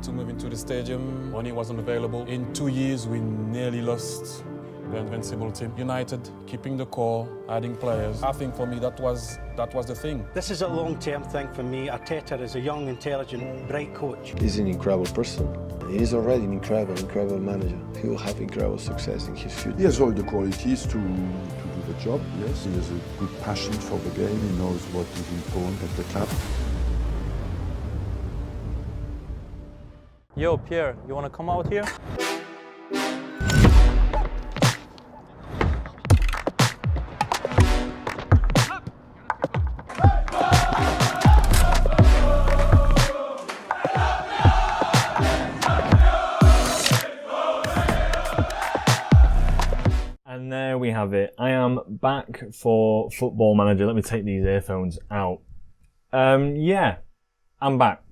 had to move into the stadium. Money wasn't available. In 2 years, we nearly lost the invincible team. United, keeping the core, adding players. I think for me that was the thing. This is a long-term thing for me. Arteta is a young, intelligent, bright coach. He's an incredible person. He's already an incredible manager. He will have incredible success in his future. He has all the qualities to do the job, yes. He has a good passion for the game. He knows what is important at the club. Yo, Pierre, you want to come out here? And there we have it. I am back for Football Manager. Let me take these earphones out. Yeah, I'm back.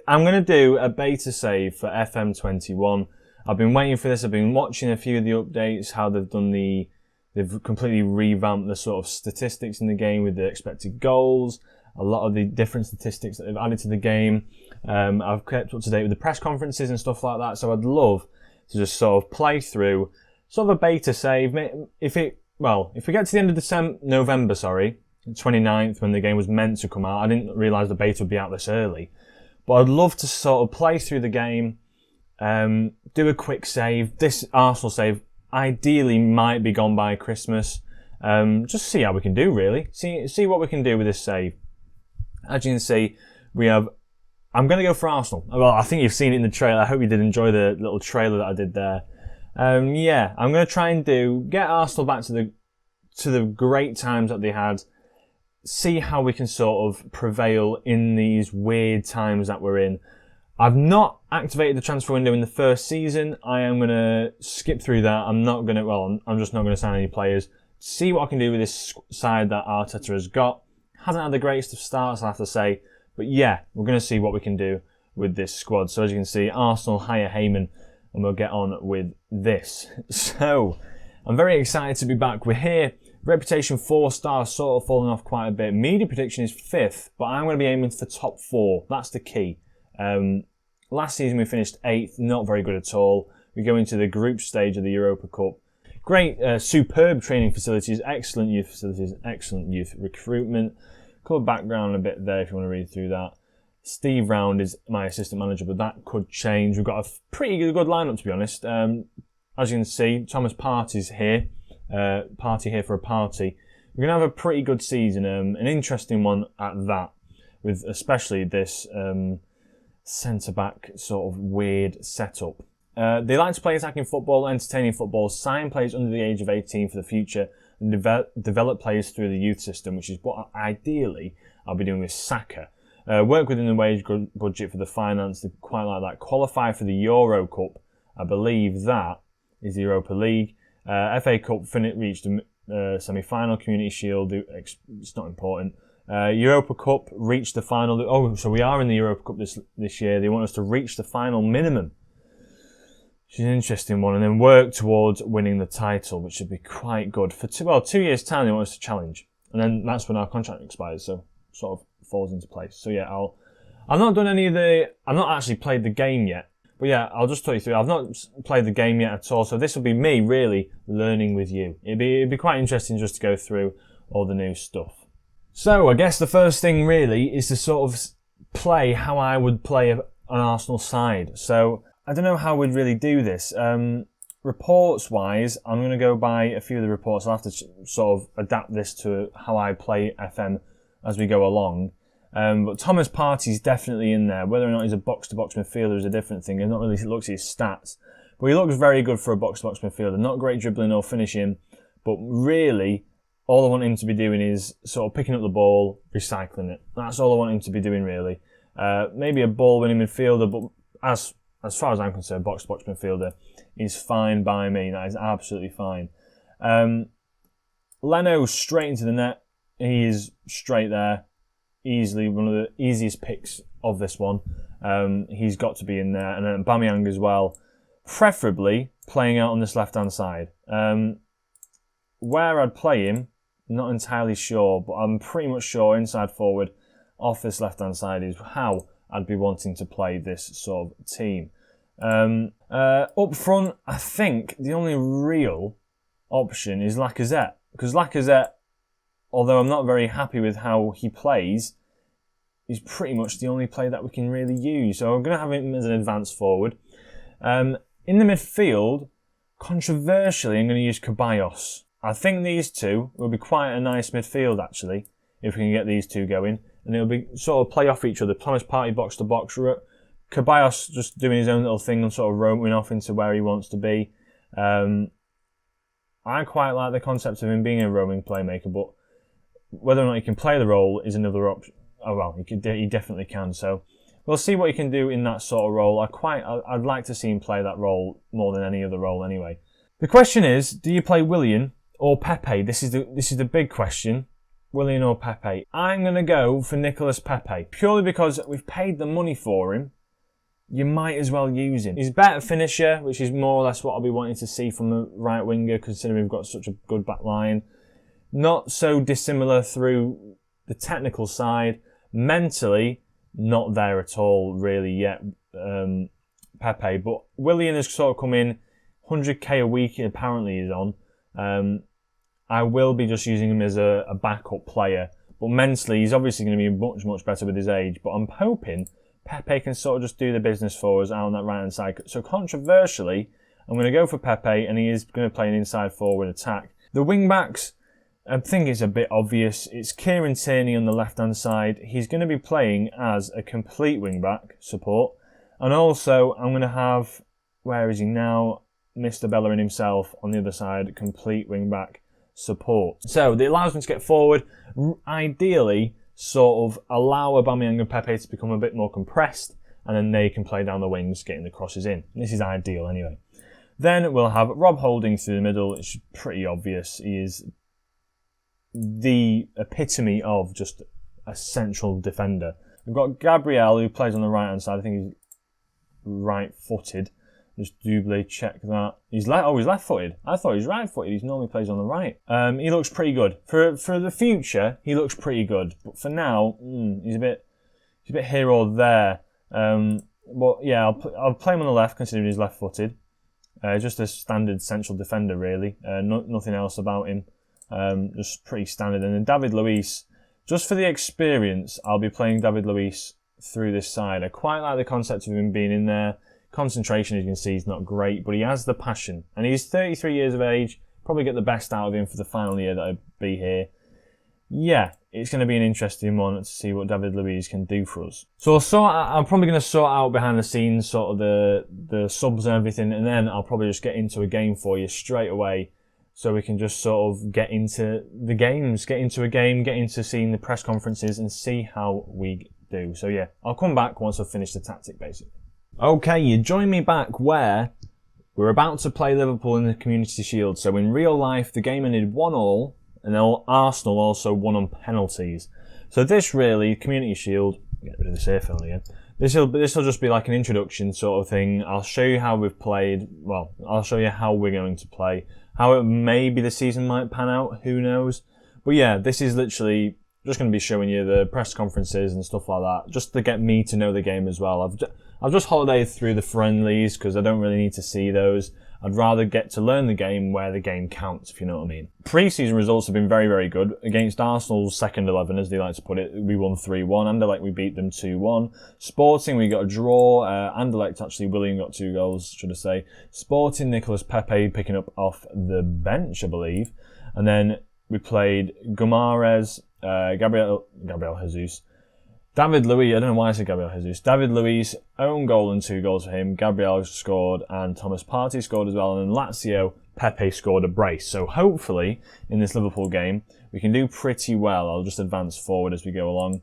I'm going to do a beta save for FM21. I've been waiting for this. I've been watching a few of the updates, how they've done they've completely revamped the sort of statistics in the game with the expected goals, a lot of the different statistics that they've added to the game. I've kept up to date with the press conferences and stuff like that, so I'd love to just sort of play through sort of a beta save. If we get to the end of November, 29th, when the game was meant to come out, I didn't realise the beta would be out this early. But I'd love to sort of play through the game, do a quick save. This Arsenal save ideally might be gone by Christmas. Just see how we can do, really. See what we can do with this save. As you can see, I'm going to go for Arsenal. Well, I think you've seen it in the trailer. I hope you did enjoy the little trailer that I did there. Yeah, I'm going to try and get Arsenal back to the great times that they had. See how we can sort of prevail in these weird times that we're in. I've not activated the transfer window in the first season. I am going to skip through that. I'm just not going to sign any players. See what I can do with this side that Arteta has got. Hasn't had the greatest of starts, I have to say. But yeah, we're going to see what we can do with this squad. So as you can see, Arsenal hire Heyman, and we'll get on with this. So, I'm very excited to be back. We're here. Reputation 4 stars, sort of falling off quite a bit. Media prediction is 5th, but I'm going to be aiming for top 4. That's the key. Last season we finished 8th, not very good at all. We go into the group stage of the Europa Cup. Great, superb training facilities, excellent youth recruitment. Cover background a bit there if you want to read through that. Steve Round is my assistant manager, but that could change. We've got a pretty good lineup, to be honest. As you can see, Thomas Partey's here. Party here for a party. We're going to have a pretty good season, an interesting one at that, with especially this centre-back sort of weird setup. They like to play attacking football, entertaining football, sign players under the age of 18 for the future, and develop players through the youth system, which is what ideally I'll be doing with Saka. Work within the wage budget for the finance, they quite like that. Qualify for the Euro Cup, I believe that is the Europa League. FA Cup reached the semi-final. Community Shield, it's not important. Europa Cup reached the final. Oh, so we are in the Europa Cup this year. They want us to reach the final minimum, which is an interesting one, and then work towards winning the title, which should be quite good. For 2 years' time, they want us to challenge, and then that's when our contract expires. So sort of falls into place. So yeah, I've not done I've not actually played the game yet. But yeah, I'll just talk you through. I've not played the game yet at all, so this will be me really learning with you. It'd be quite interesting just to go through all the new stuff. So I guess the first thing really is to sort of play how I would play an Arsenal side. So I don't know how we'd really do this. Reports wise, I'm going to go by a few of the reports. I'll have to sort of adapt this to how I play FM as we go along. But Thomas Partey's definitely in there. Whether or not he's a box-to-box midfielder is a different thing. I've not really looked at his stats. But he looks very good for a box-to-box midfielder. Not great dribbling or finishing. But really, all I want him to be doing is sort of picking up the ball, recycling it. That's all I want him to be doing, really. Maybe a ball-winning midfielder, but as far as I'm concerned, box-to-box midfielder is fine by me. That is absolutely fine. Leno straight into the net. He is straight there. Easily one of the easiest picks of this one. He's got to be in there. And then Aubameyang as well. Preferably playing out on this left-hand side. Where I'd play him, not entirely sure, but I'm pretty much sure inside forward off this left-hand side is how I'd be wanting to play this sort of team. Up front, I think the only real option is Lacazette, because Lacazette, although I'm not very happy with how he plays, is pretty much the only player that we can really use. So I'm going to have him as an advanced forward. In the midfield, controversially, I'm going to use Ceballos. I think these two will be quite a nice midfield, actually, if we can get these two going. And it'll be sort of play off each other. Thomas Partey box to box. Ceballos just doing his own little thing and sort of roaming off into where he wants to be. I quite like the concept of him being a roaming playmaker, but whether or not he can play the role is another option. Oh well, he definitely can. So we'll see what he can do in that sort of role. I'd like to see him play that role more than any other role anyway. The question is, do you play Willian or Pepe? This is the big question. Willian or Pepe? I'm going to go for Nicolas Pepe, purely because we've paid the money for him. You might as well use him. He's a better finisher, which is more or less what I'll be wanting to see from the right winger, considering we've got such a good back line. Not so dissimilar through the technical side. Mentally, not there at all really yet, Pepe. But Willian has sort of come in, 100k a week apparently he's on. I will be just using him as a backup player. But mentally, he's obviously going to be much, much better with his age. But I'm hoping Pepe can sort of just do the business for us out on that right-hand side. So controversially, I'm going to go for Pepe, and he is going to play an inside forward attack. The wing-backs, I think it's a bit obvious. It's Kieran Tierney on the left-hand side. He's going to be playing as a complete wing-back support. And also, I'm going to have, where is he now? Mr. Bellerin himself on the other side, complete wing-back support. So it allows me to get forward, ideally sort of allow Aubameyang and Pepe to become a bit more compressed, and then they can play down the wings, getting the crosses in. This is ideal anyway. Then we'll have Rob Holding through the middle. It's pretty obvious. He is the epitome of just a central defender. We've got Gabriel, who plays on the right-hand side. I think he's right-footed. Just doubly check that. He's left-footed. I thought he was right-footed. He normally plays on the right. He looks pretty good. For the future, he looks pretty good. But for now, he's a bit here or there. But yeah, I'll play him on the left, considering he's left-footed. Just a standard central defender, really. Nothing else about him. Just pretty standard. And then David Luiz, just for the experience, I'll be playing David Luiz through this side. I quite like the concept of him being in there. Concentration, as you can see, is not great, but he has the passion. And he's 33 years of age. Probably get the best out of him for the final year that I'd be here. Yeah, it's going to be an interesting one to see what David Luiz can do for us. So I'm probably going to sort out behind the scenes sort of the subs and everything, and then I'll probably just get into a game for you straight away, so we can just sort of get into the games, get into a game, get into seeing the press conferences and see how we do. So yeah, I'll come back once I've finished the tactic basically. Okay, you join me back where we're about to play Liverpool in the Community Shield. So in real life, the game ended 1-1, and then Arsenal also won on penalties. So this really, Community Shield, get rid of this earphone again. This will just be like an introduction sort of thing. I'll show you how we've played. Well, I'll show you how we're going to play. How maybe the season might pan out, who knows. But yeah, this is literally just going to be showing you the press conferences and stuff like that, just to get me to know the game as well. I've just holidayed through the friendlies because I don't really need to see those. I'd rather get to learn the game where the game counts, if you know what I mean. Pre-season results have been very, very good. Against Arsenal's second 11, as they like to put it, we won 3-1. Anderlecht, we beat them 2-1. Sporting, we got a draw. Anderlecht, actually, William got 2 goals, should I say. Sporting, Nicolas Pepe picking up off the bench, I believe. And then we played Guimaraes, Gabriel Jesus. David Luiz, I don't know why I said Gabriel Jesus. David Luiz, own goal and 2 goals for him. Gabriel scored and Thomas Partey scored as well. And then Lazio, Pepe scored a brace. So hopefully, in this Liverpool game, we can do pretty well. I'll just advance forward as we go along.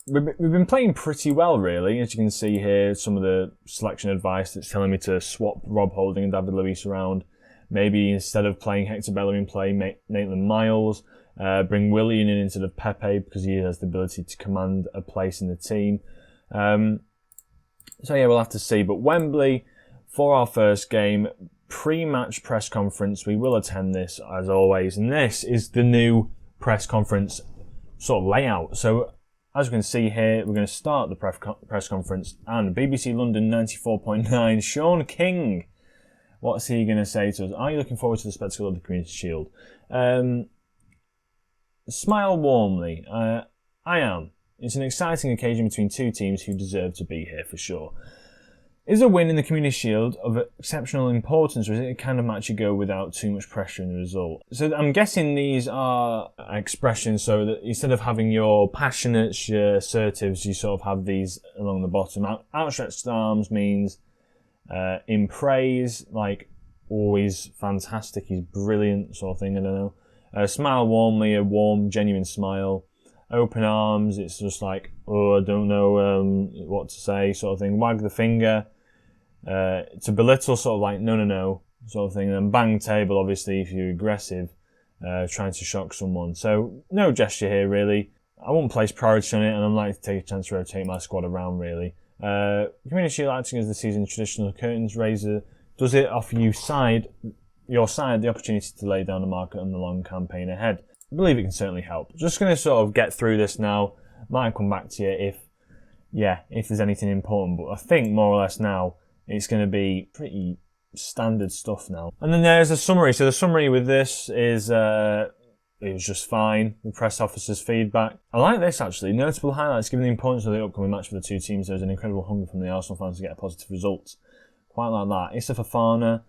We've been playing pretty well, really. As you can see here, some of the selection advice that's telling me to swap Rob Holding and David Luiz around. Maybe instead of playing Hector Bellerin, play Maitland Miles. Bring Willian in instead of Pepe because he has the ability to command a place in the team. So yeah, we'll have to see. But Wembley, for our first game, pre-match press conference, we will attend this as always. And this is the new press conference sort of layout. So as we can see here, we're going to start the press conference, and BBC London 94.9, Sean King. What's he going to say to us? Are you looking forward to the spectacle of the Community Shield? Smile warmly. I am. It's an exciting occasion between two teams who deserve to be here for sure. Is a win in the Community Shield of exceptional importance, or is it a kind of match you go without too much pressure in the result? So I'm guessing these are expressions so that instead of having your passionates, your assertives, you sort of have these along the bottom. Outstretched arms means in praise, like always fantastic, he's brilliant sort of thing, I don't know. Smile warmly, a warm, genuine smile. Open arms, it's just like, oh, I don't know what to say sort of thing. Wag the finger. To belittle, sort of like no sort of thing. And then bang table, obviously, if you're aggressive, trying to shock someone. So no gesture here really. I won't place priority on it, and I'm likely to take a chance to rotate my squad around really. Community Shield acting as the season's traditional curtains raiser, does it offer your side the opportunity to lay down the market on the long campaign ahead? I believe it can certainly help. Just going to sort of get through this now. Might come back to you if there's anything important, but I think more or less now it's going to be pretty standard stuff now. And then there's a summary. So the summary with this is it was just fine. The press officer's feedback. I like this actually. Notable highlights given the importance of the upcoming match for the two teams. There's an incredible hunger from the Arsenal fans to get a positive result. Quite like that. Issa Fofana,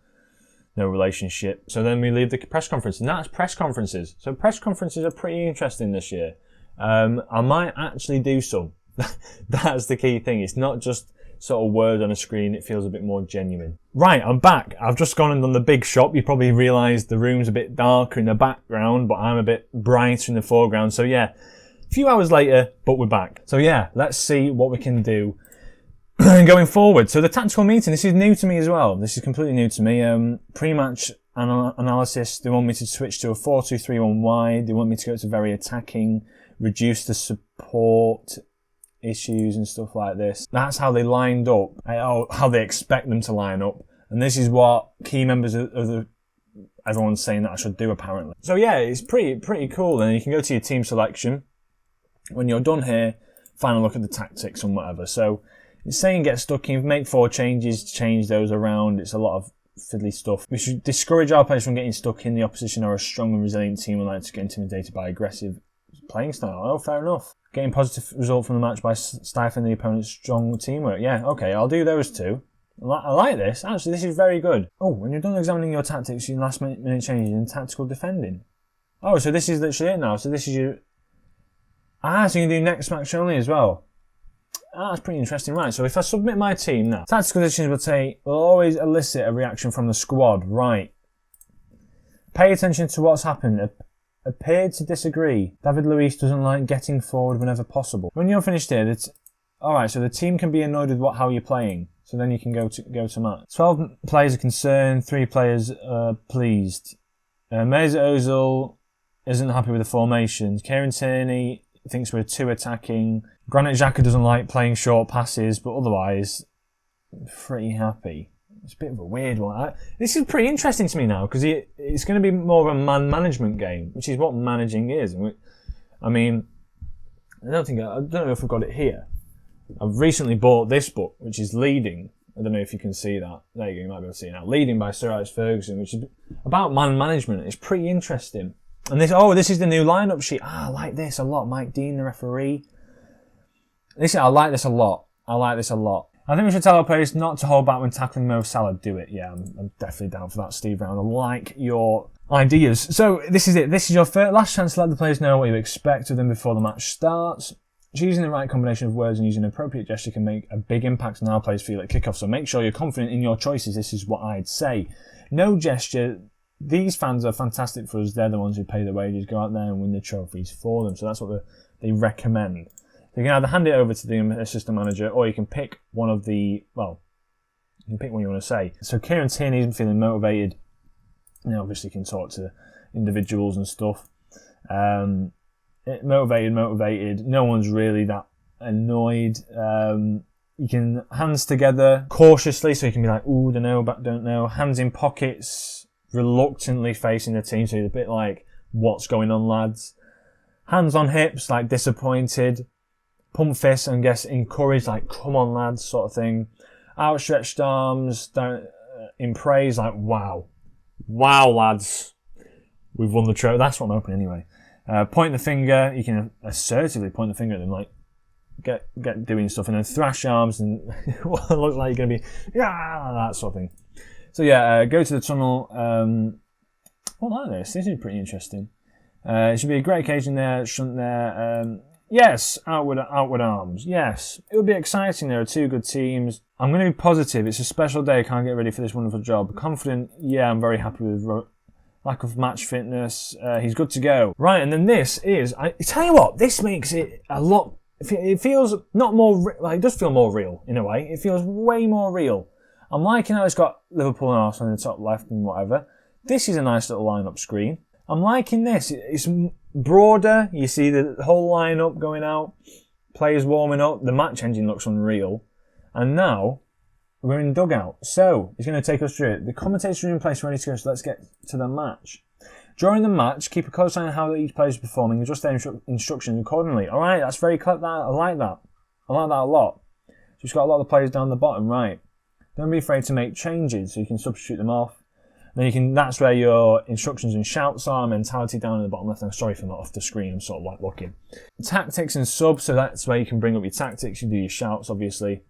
no relationship. So then we leave the press conference, and that's press conferences. So press conferences are pretty interesting this year. I might actually do some. That's the key thing. It's not just sort of word on a screen, it feels a bit more genuine. Right, I'm back. I've just gone and done the big shop. You probably realised the room's a bit darker in the background, but I'm a bit brighter in the foreground. So yeah, a few hours later, but we're back. So yeah, let's see what we can do going forward. So the tactical meeting, this is new to me as well. This is completely new to me. Pre-match analysis, they want me to switch to a 4-2-3-1 wide. They want me to go to very attacking, reduce the support issues and stuff like this. That's how they lined up, how they expect them to line up, and this is what key members of everyone's saying that I should do apparently. So yeah, it's pretty cool. And you can go to your team selection. When you're done here, final look at the tactics and whatever. So it's saying get stuck in, make 4 changes, change those around. It's a lot of fiddly stuff. We should discourage our players from getting stuck in. The opposition are a strong and resilient team and like to get intimidated by aggressive playing style. Oh, fair enough. Getting positive result from the match by stifling the opponent's strong teamwork. Yeah, okay, I'll do those two. I like this. Actually, this is very good. Oh, when you're done examining your tactics, your last minute changes in tactical defending. Oh, so this is literally it now. So this is your... so you can do next match only as well. That's pretty interesting. Right, so if I submit my team now, tactical decisions will always elicit a reaction from the squad. Right. Pay attention to what's happened. Appeared to disagree. David Luiz doesn't like getting forward whenever possible. When you're finished here, alright, so the team can be annoyed with how you're playing. So then you can go to match. 12 players are concerned, 3 players are pleased. Mesut Ozil isn't happy with the formations. Kieran Tierney thinks we're too attacking. Granit Xhaka doesn't like playing short passes, but otherwise, pretty happy. It's a bit of a weird one. This is pretty interesting to me now because it's going to be more of a man management game, which is what managing is. I mean, I don't know if we've got it here. I've recently bought this book, which is Leading. I don't know if you can see that. There you go, you might be able to see it now. Leading by Sir Alex Ferguson, which is about man management. It's pretty interesting. And this is the new lineup sheet. I like this a lot. Mike Dean, the referee. I like this a lot. I think we should tell our players not to hold back when tackling Mo Salah. Do it. Yeah, I'm definitely down for that, Steve Brown. I like your ideas. So this is it. This is your last chance to let the players know what you expect of them before the match starts. Choosing the right combination of words and using an appropriate gesture can make a big impact on how players feel at kickoff. So make sure you're confident in your choices. This is what I'd say. No gesture. These fans are fantastic for us. They're the ones who pay the wages. Go out there and win the trophies for them. So that's what they recommend. You can either hand it over to the assistant manager, or you can pick one of the, you can pick one you want to say. So Kieran Tierney isn't feeling motivated. Obviously can talk to individuals and stuff. Motivated. No one's really that annoyed. You can hands together cautiously, so you can be like, ooh, don't know, but don't know. Hands in pockets, reluctantly facing the team, so you're a bit like, what's going on, lads? Hands on hips, like disappointed. pump fists and guess encourage, like, come on lads, sort of thing. Outstretched arms in praise, like, wow, lads, we've won the trophy. That's what I'm hoping anyway. Point the finger, you can assertively point the finger at them, like, get doing stuff, and then thrash arms and what looks like you're going to be, yeah, that sort of thing. So yeah, go to the tunnel. I like this. This is pretty interesting. It should be a great occasion there, shouldn't there? Yes, outward arms. Yes, it would be exciting. There are two good teams. I'm going to be positive. It's a special day. I can't get ready for this wonderful job. Confident. Yeah, I'm very happy with lack of match fitness. He's good to go. Right, and then this is. I tell you what, this makes it a lot. It feels not more. Like, it does feel more real in a way. It feels way more real. I'm liking how it's got Liverpool and Arsenal in the top left and whatever. This is a nice little lineup screen. I'm liking this. It's broader. You see the whole lineup going out. Players warming up. The match engine looks unreal. And now we're in dugout. So he's going to take us through it. The commentators are in place, ready to go. So let's get to the match. During the match, keep a close eye on how each player is performing and adjust their instructions accordingly. All right, that's very clever. I like that. I like that a lot. So he's got a lot of players down the bottom, right? Don't be afraid to make changes so you can substitute them off. Then you can. That's where your instructions and shouts are. Mentality down in the bottom left. I'm sorry if I'm not off the screen. I'm sort of like looking. Tactics and subs. So that's where you can bring up your tactics. You do your shouts, obviously.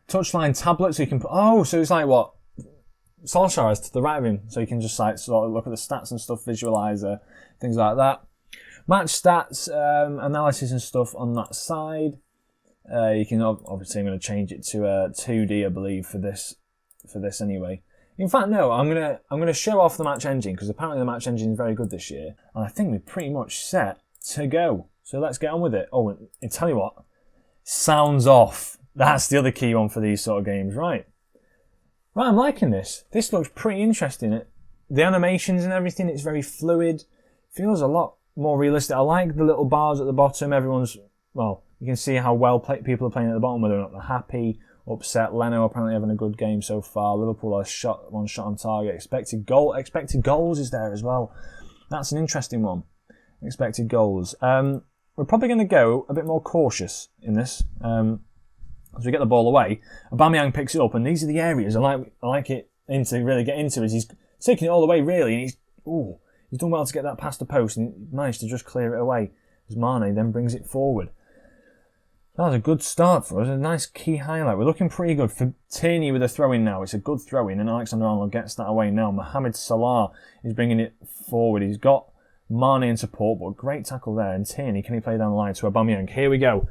Touchline tablet. So you can put. Oh, so it's like what Solskjaer is to the right of him. So you can just like sort of look at the stats and stuff, visualizer, things like that. Match stats, analysis and stuff on that side. You can obviously. I'm going to change it to 2D, I believe, for this anyway. In fact, no, I'm gonna show off the match engine because apparently the match engine is very good this year, and I think we're pretty much set to go. So let's get on with it. Oh, and tell you what, sounds off. That's the other key one for these sort of games, right? Right, I'm liking this. This looks pretty interesting. The animations and everything, it's very fluid. Feels a lot more realistic. I like the little bars at the bottom. You can see how well people are playing at the bottom, whether or not they're happy, upset. Leno apparently having a good game so far. Liverpool are one shot on target. Expected goals is there as well. That's an interesting one. Expected goals. We're probably going to go a bit more cautious in this. As we get the ball away, Aubameyang picks it up, and these are the areas I like it to really get into. Is he's taking it all the way really, and he's done well to get that past the post and managed to just clear it away. As Mane then brings it forward. That was a good start for us, a nice key highlight. We're looking pretty good. For Tierney with a throw-in now, it's a good throw-in, and Alexander-Arnold gets that away now. Mohamed Salah is bringing it forward. He's got Mane in support, but a great tackle there. And Tierney, can he play down the line to Aubameyang? Here we go.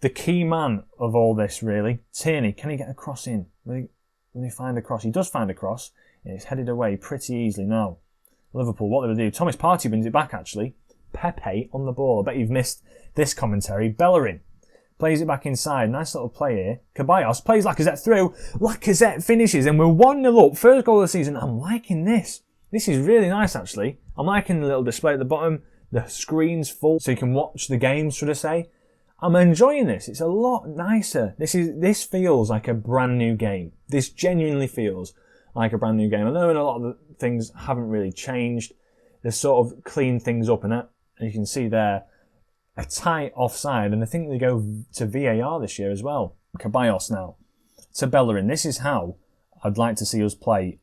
The key man of all this, really. Tierney, can he get a cross in? Will he find a cross? He does find a cross, and it's headed away pretty easily now. Liverpool, what do they do? Thomas Partey brings it back, actually. Pepe on the ball. I bet you've missed this commentary. Bellerin plays it back inside. Nice little play here. Ceballos plays Lacazette through. Lacazette finishes, and we're 1-0 up. First goal of the season. I'm liking this. This is really nice, actually. I'm liking the little display at the bottom. The screen's full, so you can watch the game, should I say. I'm enjoying this. It's a lot nicer. This feels like a brand new game. This genuinely feels like a brand new game. I know a lot of the things haven't really changed. They've sort of cleaned things up, and you can see there a tight offside, and I think they go to VAR this year as well. Ceballos now to Bellerin. This is how I'd like to see us play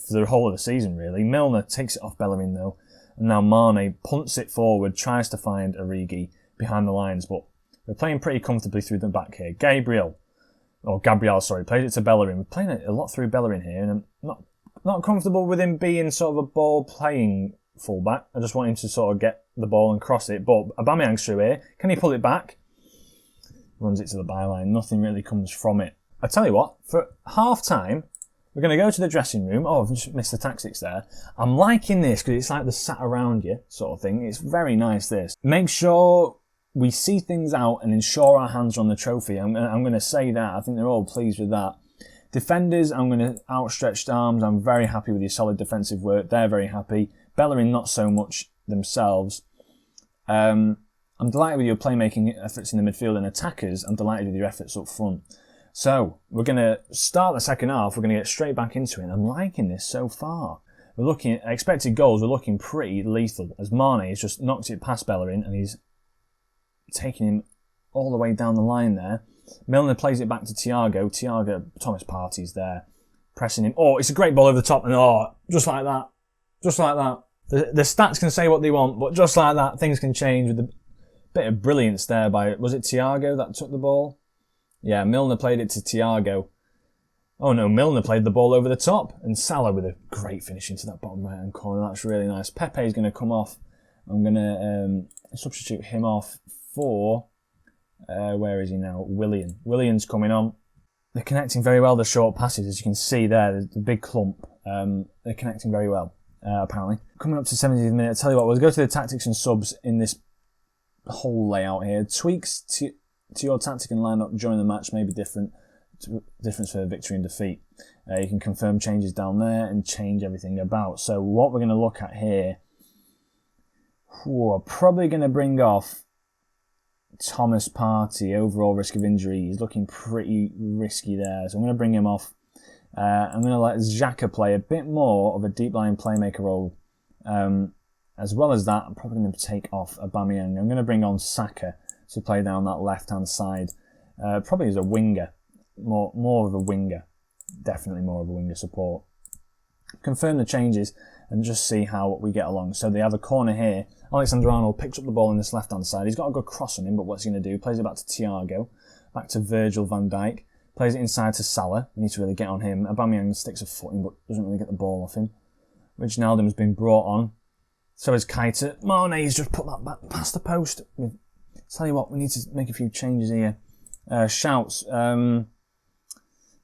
for the whole of the season, really. Milner takes it off Bellerin, though, and now Mane punts it forward, tries to find Origi behind the lines, but we're playing pretty comfortably through the back here. Gabriel plays it to Bellerin. We're playing a lot through Bellerin here, and I'm not comfortable with him being sort of a ball-playing fullback. I just want him to sort of get the ball and cross it, but Aubameyang's through here. Can he pull it back? Runs it to the byline. Nothing really comes from it. I tell you what, for half-time, we're going to go to the dressing room. Oh, I've just missed the tactics there. I'm liking this because it's like the sat around you sort of thing. It's very nice, this. Make sure we see things out and ensure our hands are on the trophy. I'm going to say that. I think they're all pleased with that. Defenders, I'm going to outstretched arms. I'm very happy with your solid defensive work. They're very happy. Bellerin, not so much themselves. I'm delighted with your playmaking efforts in the midfield, and attackers, I'm delighted with your efforts up front. So, we're going to start the second half. We're going to get straight back into it. I'm liking this so far. We're looking at expected goals. We're looking pretty lethal, as Mane has just knocked it past Bellerin, and he's taking him all the way down the line there. Milner plays it back to Thiago. Thomas Partey's there, pressing him. Oh, it's a great ball over the top, and just like that. Just like that. The stats can say what they want, but just like that, things can change with a bit of brilliance there by, was it Thiago that took the ball? Yeah, Milner played it to Thiago. Oh no, Milner played the ball over the top, and Salah with a great finish into that bottom right-hand corner. That's really nice. Pepe's going to come off. I'm going to substitute him off for, where is he now? Willian's coming on. They're connecting very well, the short passes, as you can see there, the big clump. They're connecting very well, apparently. Coming up to 70th minute, I'll tell you what, we'll go to the tactics and subs in this whole layout here. Tweaks to your tactic and lineup during the match may be different. Difference for victory and defeat. You can confirm changes down there and change everything about. So what we're going to look at here, we're probably going to bring off Thomas Partey. Overall risk of injury, he's looking pretty risky there, so I'm going to bring him off. I'm going to let Xhaka play a bit more of a deep line playmaker role. As well as that, I'm probably going to take off Aubameyang. I'm going to bring on Saka to play down that left-hand side, probably as a winger, more of a winger, definitely more of a winger support. Confirm the changes and just see how we get along. So they have a corner here. Alexander-Arnold picks up the ball on this left-hand side. He's got a good cross on him, but what's he going to do? Plays it back to Thiago, back to Virgil van Dijk, plays it inside to Salah. We need to really get on him. Aubameyang sticks a foot in, but doesn't really get the ball off him. Wijnaldum's been brought on. So is Keita. Mane's just put that back past the post. Tell you what, we need to make a few changes here. Shouts.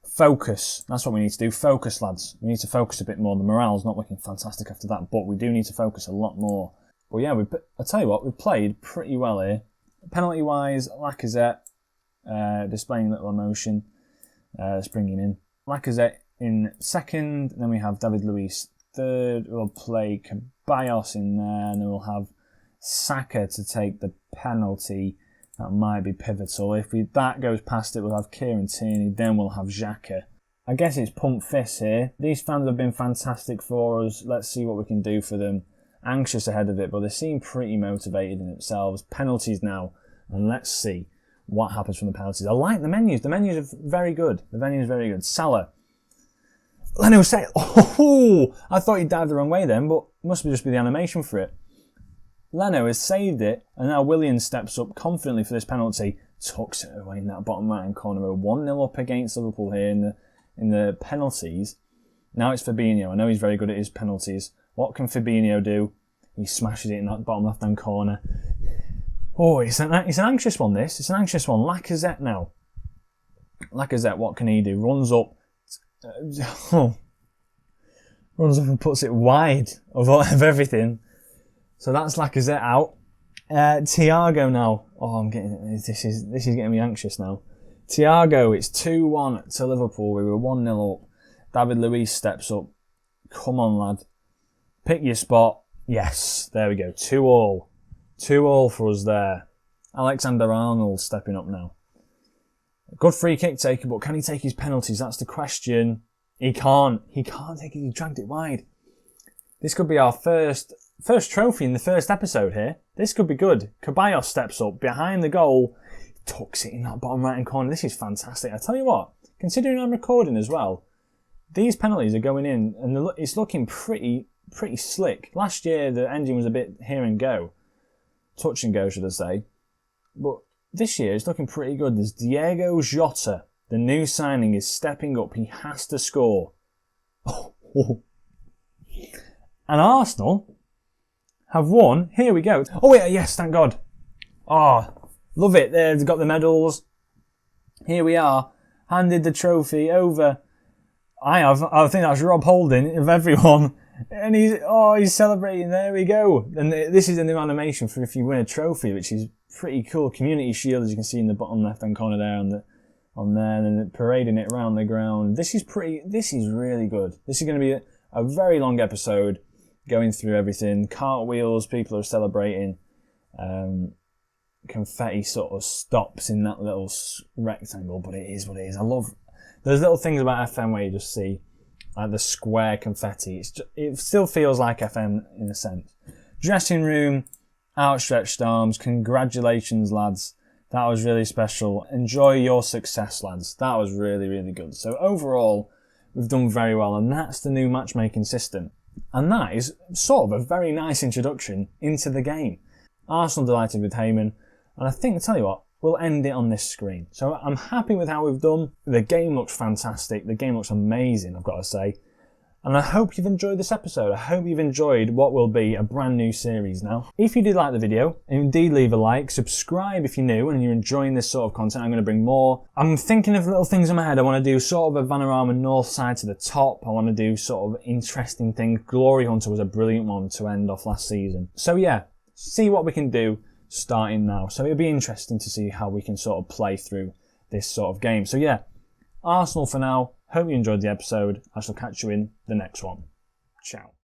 Focus. That's what we need to do. Focus, lads. We need to focus a bit more. The morale's not looking fantastic after that, but we do need to focus a lot more. But yeah, I'll tell you what, we've played pretty well here. Penalty-wise, Lacazette displaying a little emotion. Let's bring him in. Lacazette in second, and then we have David Luiz third. We'll play Ceballos in there, and then we'll have Saka to take the penalty. That might be pivotal. If that goes past it, we'll have Kieran Tierney, then we'll have Xhaka. I guess it's pump fists here. These fans have been fantastic for us. Let's see what we can do for them. Anxious ahead of it, but they seem pretty motivated in themselves. Penalties now, and let's see what happens from the penalties. I like the menus. The menus are very good. The venue is very good. Salah. Leno say, oh, I thought he dived the wrong way then, but it must just be the animation for it. Leno has saved it, and now Willian steps up confidently for this penalty, tucks it away in that bottom right-hand corner. We're 1-0 up against Liverpool here in the penalties. Now it's Fabinho. I know he's very good at his penalties. What can Fabinho do? He smashes it in that bottom left-hand corner. Oh, it's an anxious one, this. It's an anxious one. Lacazette now. Lacazette, what can he do? Runs up and puts it wide of everything. So that's Lacazette out. Thiago now. Oh, this is getting me anxious now. Thiago, it's 2-1 to Liverpool. We were 1-0 up. David Luiz steps up. Come on, lad. Pick your spot. Yes, there we go. 2-2. 2-2 for us there. Alexander-Arnold stepping up now. Good free kick taker, but can he take his penalties? That's the question. He can't. He can't take it. He dragged it wide. This could be our first trophy in the first episode here. This could be good. Ceballos steps up behind the goal, tucks it in that bottom right hand corner. This is fantastic. I tell you what, considering I'm recording as well, these penalties are going in and it's looking pretty slick. Last year the engine was a bit here and go, touch and go should I say, but this year it's looking pretty good. There's Diego Jota, the new signing, is stepping up. He has to score. And Arsenal have won. Here we go. Oh yeah, yes, thank God. Oh, love it. They've got the medals. Here we are. Handed the trophy over. I think that's Rob Holding of everyone. And he's celebrating. There we go. And this is a new animation for if you win a trophy, which is pretty cool. Community Shield, as you can see in the bottom left-hand corner there on there, and then parading it around the ground. This is really good. This is going to be a very long episode, going through everything. Cartwheels, people are celebrating. Confetti sort of stops in that little rectangle, but it is what it is. I love those little things about FM where you just see like the square confetti. It still feels like FM in a sense. Dressing room, outstretched arms. Congratulations, lads. That was really special. Enjoy your success, lads. That was really, really good. So overall, we've done very well, and that's the new matchmaking system. And that is sort of a very nice introduction into the game. Arsenal delighted with Heyman, and I think, I'll tell you what, we'll end it on this screen. So I'm happy with how we've done. The game looks fantastic. The game looks amazing, I've got to say. And I hope you've enjoyed this episode. I hope you've enjoyed what will be a brand new series now. If you did like the video, indeed leave a like, subscribe if you're new and you're enjoying this sort of content. I'm going to bring more. I'm thinking of little things in my head. I want to do sort of a Vanarama North side to the top. I want to do sort of interesting things. Glory Hunter was a brilliant one to end off last season. So yeah, see what we can do starting now. So it'll be interesting to see how we can sort of play through this sort of game. So yeah, Arsenal for now. Hope you enjoyed the episode. I shall catch you in the next one. Ciao.